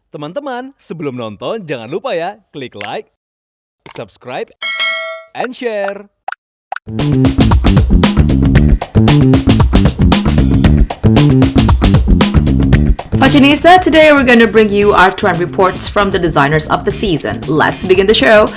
Teman-teman, sebelum nonton jangan lupa ya, klik like, subscribe, and share. Fashionista, today we're going to bring you our trend reports from the designers of the season. Let's begin the show.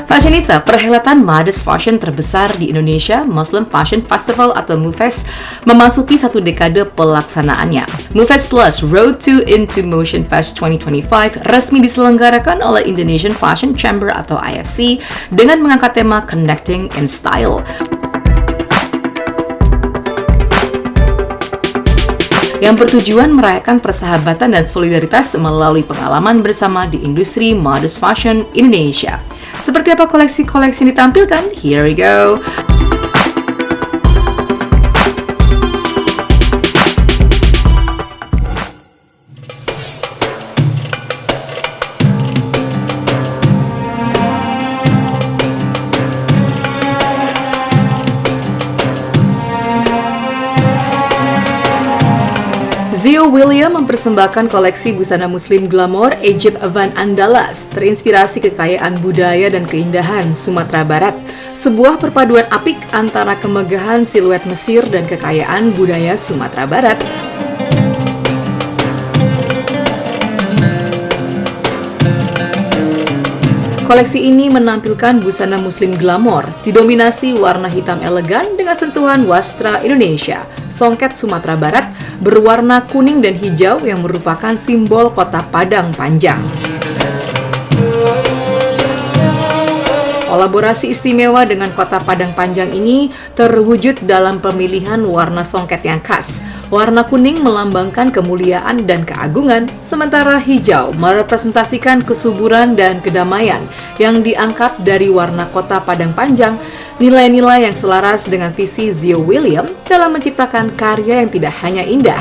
Fashionista, perhelatan modest fashion terbesar di Indonesia, Muslim Fashion Festival atau MUFES, memasuki satu dekade pelaksanaannya. MUFES Plus Road to Into Motion Fest 2025 resmi diselenggarakan oleh Indonesian Fashion Chamber atau IFC dengan mengangkat tema Connecting in Style. Yang bertujuan merayakan persahabatan dan solidaritas melalui pengalaman bersama di industri modest fashion Indonesia. Seperti apa koleksi-koleksi yang ditampilkan? Here we go! Zio William mempersembahkan koleksi busana muslim glamour Egypt Van Andalas, terinspirasi kekayaan budaya dan keindahan Sumatera Barat. Sebuah perpaduan apik antara kemegahan siluet Mesir dan kekayaan budaya Sumatera Barat. Koleksi ini menampilkan busana muslim glamour, didominasi warna hitam elegan dengan sentuhan wastra Indonesia. Songket Sumatera Barat berwarna kuning dan hijau yang merupakan simbol kota Padang Panjang. Kolaborasi istimewa dengan kota Padang Panjang ini terwujud dalam pemilihan warna songket yang khas. Warna kuning melambangkan kemuliaan dan keagungan, sementara hijau merepresentasikan kesuburan dan kedamaian yang diangkat dari warna kota Padang Panjang, nilai-nilai yang selaras dengan visi Zio William dalam menciptakan karya yang tidak hanya indah.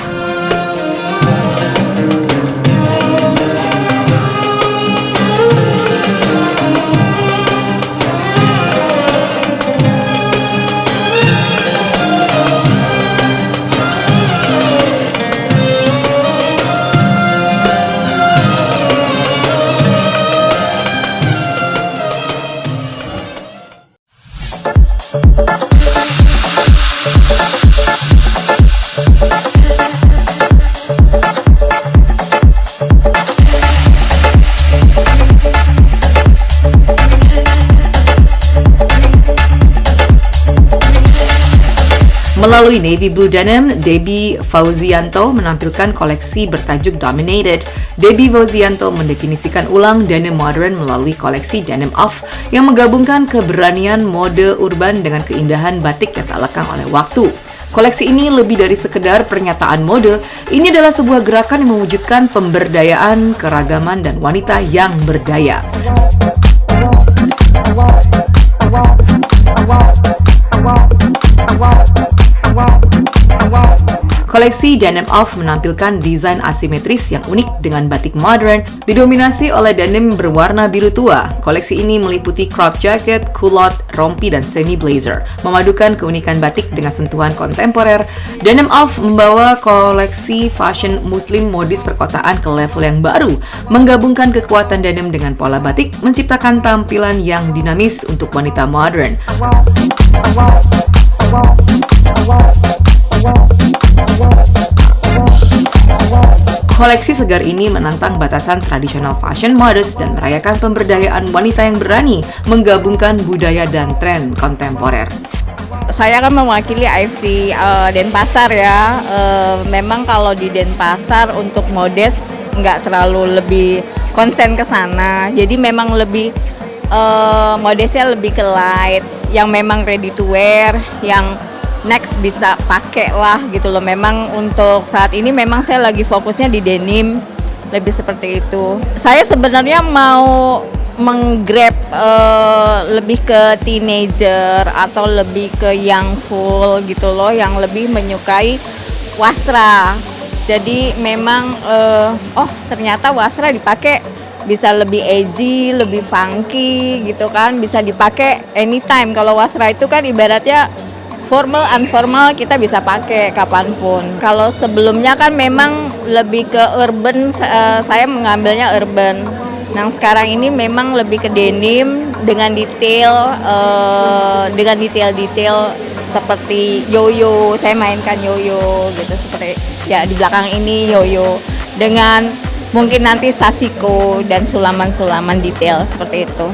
Melalui navy blue denim, Debbie Fauzianto menampilkan koleksi bertajuk Dominated. Debbie Fauzianto mendefinisikan ulang denim modern melalui koleksi Denim Off yang menggabungkan keberanian mode urban dengan keindahan batik yang tak lekang oleh waktu. Koleksi ini lebih dari sekedar pernyataan mode, ini adalah sebuah gerakan yang mewujudkan pemberdayaan, keragaman, dan wanita yang berdaya. Koleksi Denim Off menampilkan desain asimetris yang unik dengan batik modern, didominasi oleh denim berwarna biru tua. Koleksi ini meliputi crop jacket, culotte, rompi, dan semi blazer, memadukan keunikan batik dengan sentuhan kontemporer. Denim Off membawa koleksi fashion muslim modis perkotaan ke level yang baru, menggabungkan kekuatan denim dengan pola batik, menciptakan tampilan yang dinamis untuk wanita modern. Koleksi segar ini menantang batasan tradisional fashion modest dan merayakan pemberdayaan wanita yang berani menggabungkan budaya dan tren kontemporer. Saya kan mewakili IFC Denpasar ya. Memang kalau di Denpasar untuk modest nggak terlalu lebih konsen ke sana. Jadi memang lebih modestnya lebih ke light, yang memang ready to wear, yang next bisa pakai lah gitu loh. Memang untuk saat ini memang saya lagi fokusnya di denim, lebih seperti itu. Saya sebenarnya mau menggrab lebih ke teenager atau lebih ke young full gitu loh, yang lebih menyukai wasra. Jadi memang ternyata wasra dipakai bisa lebih edgy, lebih funky gitu kan, bisa dipakai anytime. Kalau wasra itu kan ibaratnya formal, unformal kita bisa pakai kapanpun. Kalau sebelumnya kan memang lebih ke urban, saya mengambilnya urban. Nah sekarang ini memang lebih ke denim dengan detail, detail seperti yoyo. Saya mainkan yoyo gitu, seperti ya di belakang ini yoyo dengan mungkin nanti sasiko dan sulaman-sulaman detail seperti itu.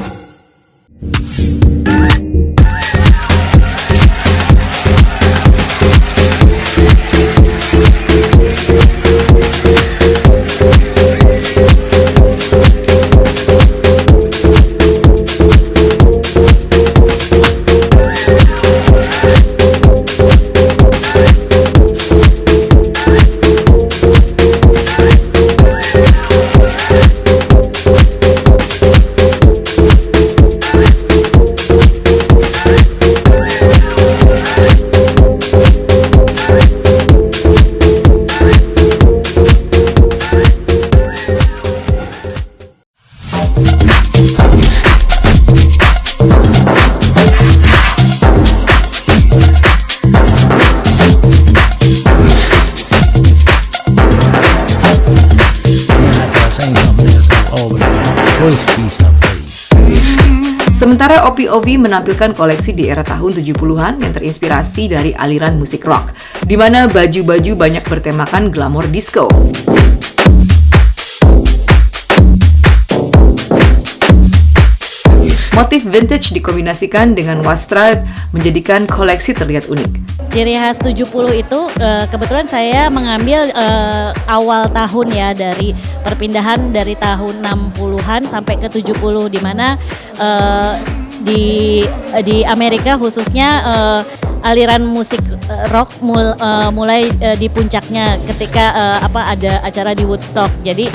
Sementara OPOV menampilkan koleksi di era tahun 70-an yang terinspirasi dari aliran musik rock, di mana baju-baju banyak bertemakan glamor disco. Motif vintage dikombinasikan dengan wastra menjadikan koleksi terlihat unik. Ciri khas 70 itu kebetulan saya mengambil awal tahun ya, dari perpindahan dari tahun 60-an sampai ke 70, di mana di Amerika khususnya aliran musik rock mulai di puncaknya ketika ada acara di Woodstock. Jadi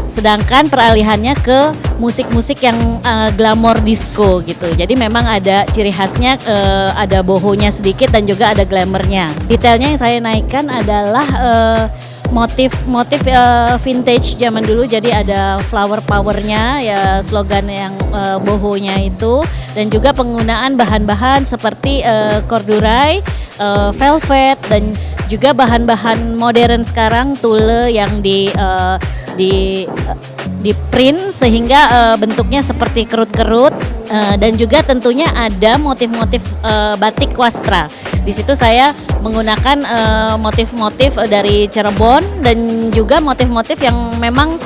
sedangkan peralihannya ke musik-musik yang glamor disco gitu. Jadi memang ada ciri khasnya, ada bohonya sedikit dan juga ada glamournya. Detailnya yang saya naikkan adalah motif vintage zaman dulu. Jadi ada flower powernya ya, slogan yang bohonya itu, dan juga penggunaan bahan-bahan seperti corduroy, velvet, dan juga bahan-bahan modern sekarang, tulle yang di print sehingga bentuknya seperti kerut-kerut, dan juga tentunya ada motif-motif batik wastra. Di situ saya menggunakan motif-motif dari Cirebon dan juga motif-motif yang memang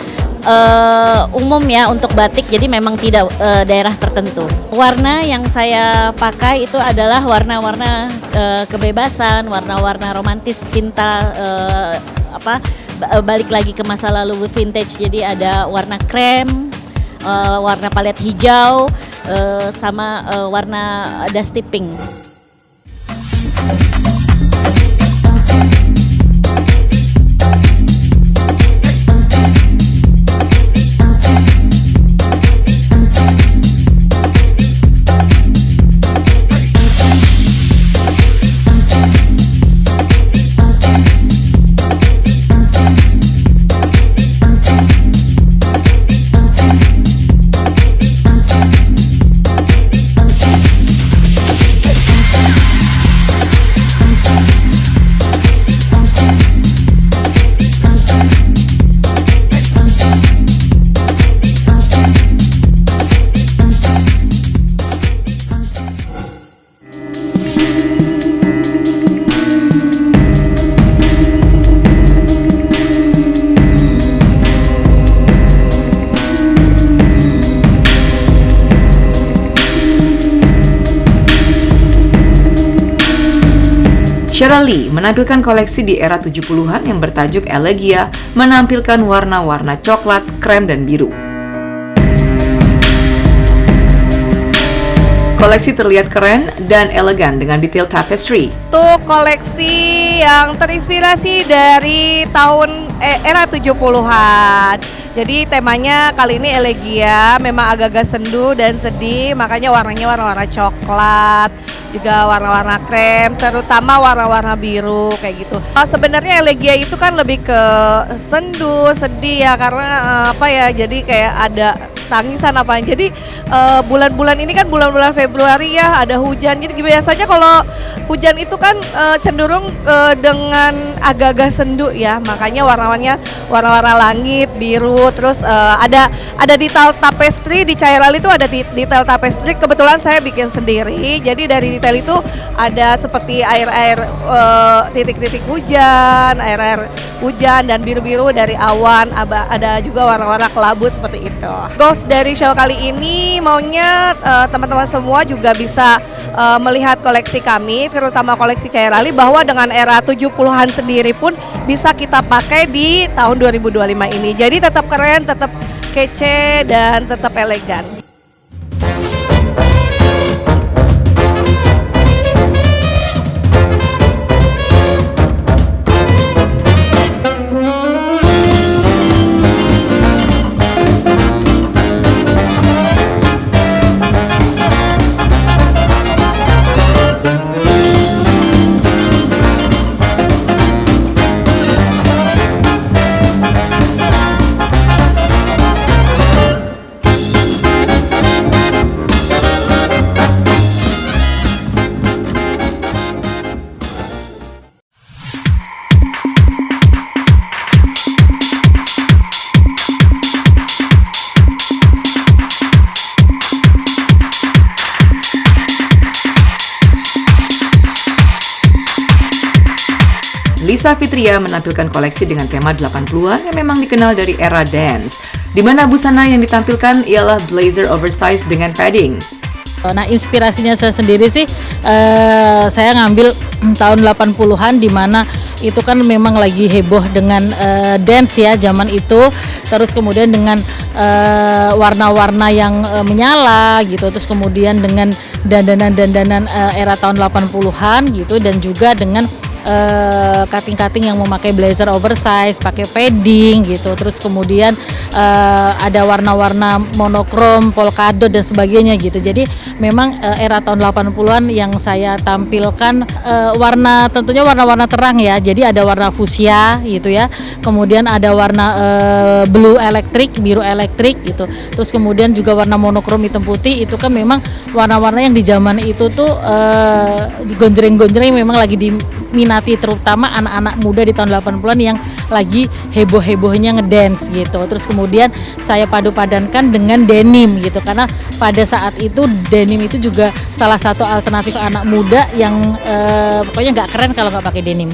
umum ya untuk batik, jadi memang tidak daerah tertentu. Warna yang saya pakai itu adalah warna-warna kebebasan, warna-warna romantis, cinta, balik lagi ke masa lalu vintage. Jadi ada warna krem, warna palet hijau, sama warna dusty pink. Sheryl Lee menampilkan koleksi di era 70-an yang bertajuk Elegia, menampilkan warna-warna coklat, krem, dan biru. Koleksi terlihat keren dan elegan dengan detail tapestry. Untuk koleksi yang terinspirasi dari tahun era 70-an. Jadi temanya kali ini elegia, memang agak-agak sendu dan sedih, makanya warnanya warna-warna coklat, juga warna-warna krem, terutama warna-warna biru kayak gitu. Sebenarnya elegia itu kan lebih ke sendu, sedih ya, karena apa ya? Jadi kayak ada tangisan apa. Jadi bulan-bulan ini kan bulan-bulan Februari ya, ada hujan. Jadi biasanya kalau hujan itu kan cenderung dengan agak-agak sendu ya, makanya warna-warnanya warna-warna langit, biru, terus ada detail tapestry di Cairali itu, ada detail tapestry. Kebetulan saya bikin sendiri, jadi dari detail itu ada seperti air-air titik-titik hujan, air-air hujan dan biru-biru dari awan. Ada juga warna-warna kelabu seperti itu. Goals dari show kali ini maunya teman-teman semua juga bisa melihat koleksi kami, terutama koleksi Cairali, bahwa dengan era 70-an sendiri pun bisa kita pakai di tahun 2025 ini. Jadi tetap keren, tetap kece, dan tetap elegan. Lisa Fitria menampilkan koleksi dengan tema 80-an yang memang dikenal dari era dance, di mana busana yang ditampilkan ialah blazer oversize dengan padding. Nah, inspirasinya saya sendiri sih, saya ngambil tahun 80-an, di mana itu kan memang lagi heboh dengan dance ya zaman itu, terus kemudian dengan warna-warna yang menyala gitu, terus kemudian dengan dandanan-dandanan era tahun 80-an gitu, dan juga dengan cutting-cutting yang memakai blazer oversize, pakai padding gitu, terus kemudian ada warna-warna monokrom, polkadot dan sebagainya gitu. Jadi memang era tahun 80-an yang saya tampilkan warna, tentunya warna-warna terang ya. Jadi ada warna fuchsia gitu ya, kemudian ada warna blue elektrik, biru elektrik gitu, terus kemudian juga warna monokrom hitam putih. Itu kan memang warna-warna yang di zaman itu tuh gonjreng-gonjreng memang lagi diminati, terutama anak-anak muda di tahun 80-an yang lagi heboh-hebohnya ngedance gitu. Terus kemudian saya padu-padankan dengan denim gitu, karena pada saat itu denim itu juga salah satu alternatif anak muda yang pokoknya nggak keren kalau nggak pakai denim.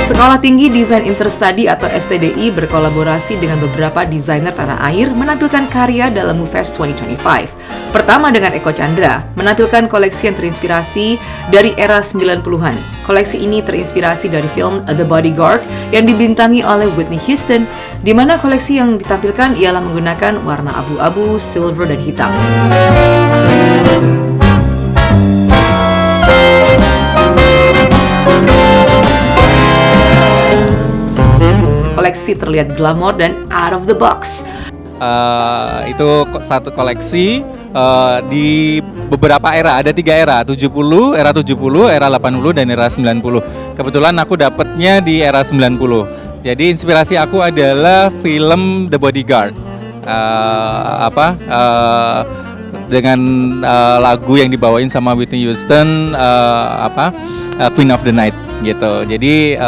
Sekolah Tinggi Desain Interstudy atau STDI berkolaborasi dengan beberapa desainer tanah air menampilkan karya dalam MUFest 2025. Pertama dengan Eko Chandra, menampilkan koleksi yang terinspirasi dari era 90-an. Koleksi ini terinspirasi dari film The Bodyguard yang dibintangi oleh Whitney Houston, di mana koleksi yang ditampilkan ialah menggunakan warna abu-abu, silver, dan hitam. koleksi terlihat glamor dan out of the box. Itu satu koleksi di beberapa era, ada 3 era, era 70, era 80 dan era 90. Kebetulan aku dapetnya di era 90. Jadi inspirasi aku adalah film The Bodyguard. Dengan lagu yang dibawain sama Whitney Houston, Queen of the Night gitu. Jadi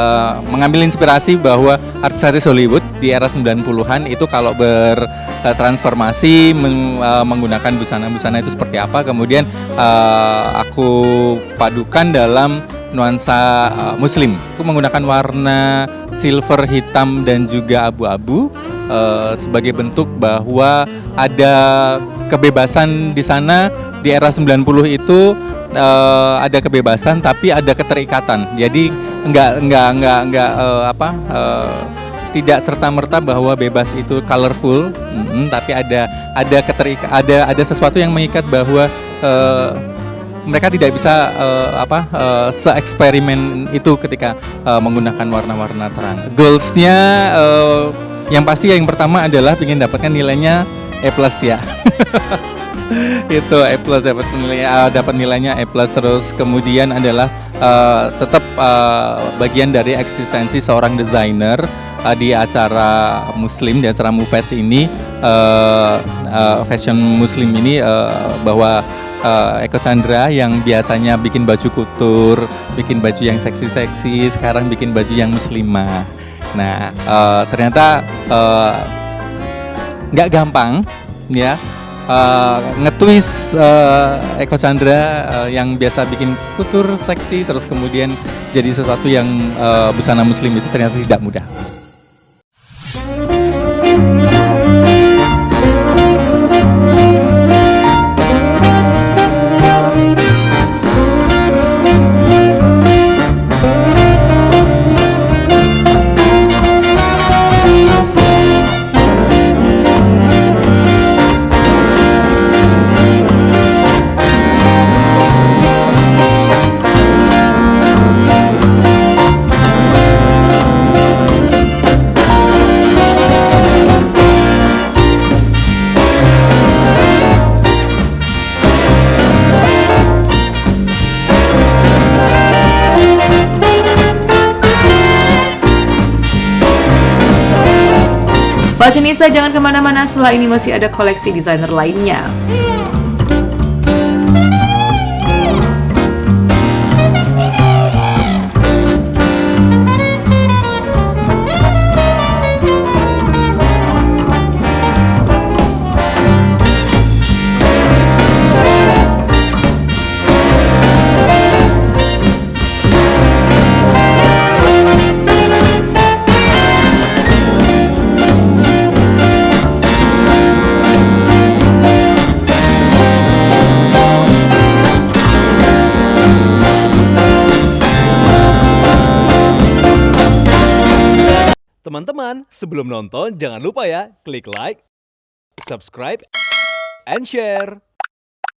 mengambil inspirasi bahwa artis-artis Hollywood di era 90-an itu kalau bertransformasi menggunakan busana-busana itu seperti apa, kemudian aku padukan dalam nuansa muslim. Aku menggunakan warna silver, hitam dan juga abu-abu sebagai bentuk bahwa ada kebebasan di sana. Di era 90 itu ada kebebasan tapi ada keterikatan. Jadi tidak serta-merta bahwa bebas itu colorful, tapi ada sesuatu yang mengikat bahwa mereka tidak bisa se-eksperimen itu ketika menggunakan warna-warna terang. Goals-nya yang pasti yang pertama adalah ingin dapatkan nilainya A+ ya. Itu A+, dapat nilainya A+, terus kemudian adalah tetap bagian dari eksistensi seorang desainer di acara muslim, di acara MUFES ini, fashion muslim ini, bahwa Eko Chandra yang biasanya bikin baju kutur, bikin baju yang seksi-seksi, sekarang bikin baju yang muslimah. Nah, ternyata nggak gampang ya, nge-twist Eko Chandra yang biasa bikin kutur seksi terus kemudian jadi sesuatu yang busana muslim itu ternyata tidak mudah. Fashionista jangan kemana-mana, setelah ini masih ada koleksi desainer lainnya. Teman-teman, sebelum nonton jangan lupa ya klik like, subscribe, and share.